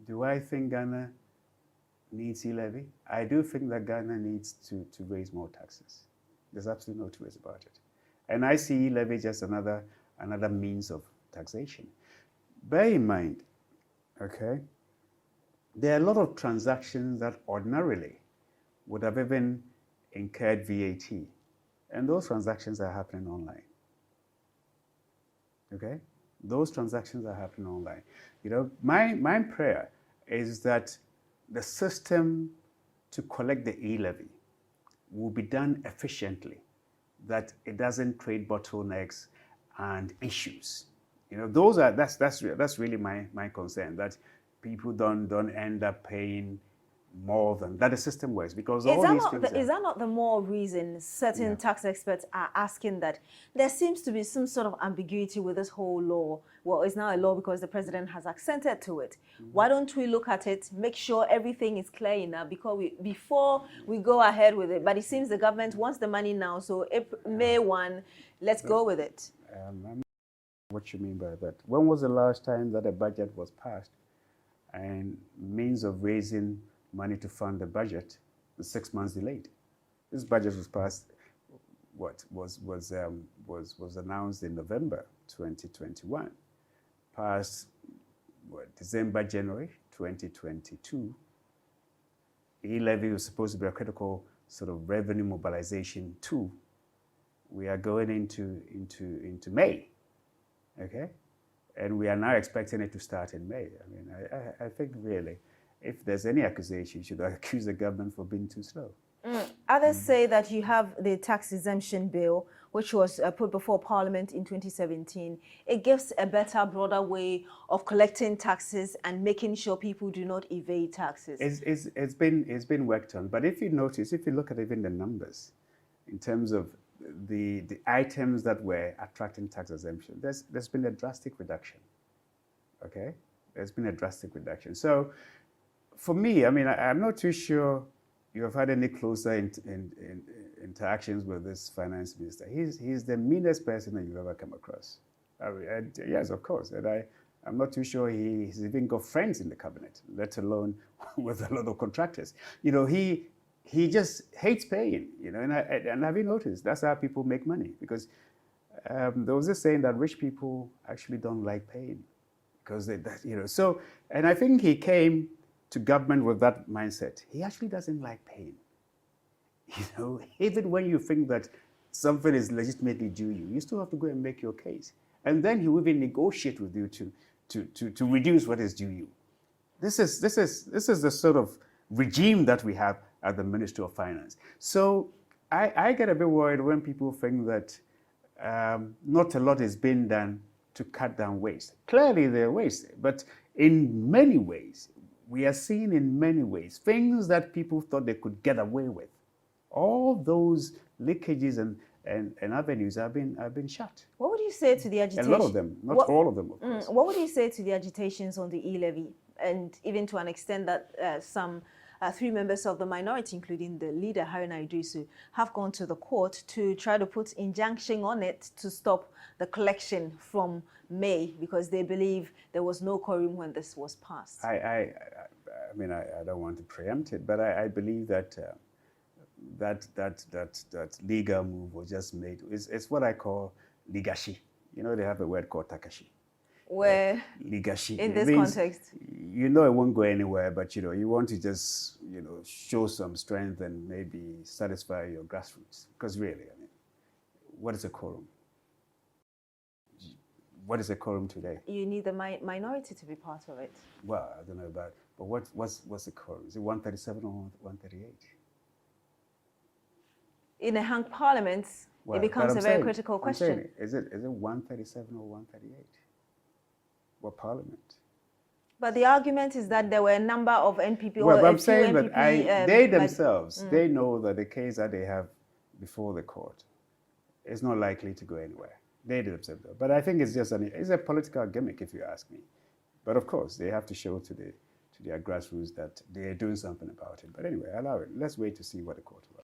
Do I think Ghana needs E Levy? I do think that Ghana needs to raise more taxes. There's absolutely no two ways about it. And I see E Levy just another means of taxation. Bear in mind, okay, there are a lot of transactions that ordinarily would have even incurred VAT, and those transactions are happening online. Okay, those transactions are happening online. You know, my prayer is that the system to collect the E Levy will be done efficiently, that it doesn't create bottlenecks and issues. You know, that's really my concern, that people don't end up paying more than that the system works, because all these things is that not the more reason certain tax experts are asking that there seems to be some sort of ambiguity with this whole law? Well, it's now a law because the president has accented to it. Why don't we look at it, make sure everything is clear enough before we go ahead with it? But it seems the government wants the money now, so May 1, let's go with it. I'm not sure what you mean by that. When was the last time that a budget was passed and means of raising money to fund the budget was 6 months delayed? This budget was passed, was announced in November 2021, passed December, January 2022. E Levy was supposed to be a critical sort of revenue mobilization tool. We are going into May, okay, and we are now expecting it to start in May. I mean, I think really, if there's any accusation, you should accuse the government for being too slow. Others say that you have the tax exemption bill, which was put before Parliament in 2017. It gives a better, broader way of collecting taxes and making sure people do not evade taxes. It's been worked on, but if you notice, if you look at even the numbers, in terms of the items that were attracting tax exemption, there's been a drastic reduction. Okay, there's been a drastic reduction. So, for me, I mean, I'm not too sure you have had any closer interactions with this finance minister. He's the meanest person that you've ever come across. Yes, of course. And I'm not too sure he's even got friends in the cabinet, let alone with a lot of contractors. You know, he just hates paying. You know, and have you noticed that's how people make money? Because there was this saying that rich people actually don't like paying, because you know. So, and I think he came to government with that mindset. He actually doesn't like paying. You know, even when you think that something is legitimately due you still have to go and make your case. And then he will even negotiate with you to reduce what is due you. This is the sort of regime that we have at the Ministry of Finance. So I get a bit worried when people think that not a lot is being done to cut down waste. Clearly there are waste, but in many ways, we are seeing in many ways things that people thought they could get away with. All those leakages and avenues have been shut. What would you say to the agitation? A lot of them, not all of them, of course. What would you say to the agitations on the E Levy, and even to an extent that some 3 members of the minority, including the leader, Haruna Idrisu, have gone to the court to try to put injunction on it to stop the collection from May, because they believe there was no quorum when this was passed? I mean, I don't want to preempt it, but I believe that that legal move was just made. It's what I call ligashi. You know, they have a word called takashi. Where ligashi in this context, you know, it won't go anywhere, but you know, you want to just, you know, show some strength and maybe satisfy your grassroots. Because really, I mean, what is a quorum? What is a quorum today? You need the minority to be part of it. Well, I don't know about, but what's a quorum? Is it 137 or 138? In a hung parliament, it becomes a very critical question. Is it 137 or 138? What parliament? But the argument is that there were a number of NPP well, I'm saying that they themselves, they know that the case that they have before the court is not likely to go anywhere. They themselves know. But I think it's just it's a political gimmick, if you ask me. But of course, they have to show to their grassroots that they are doing something about it. But anyway, allow it. Let's wait to see what the court will.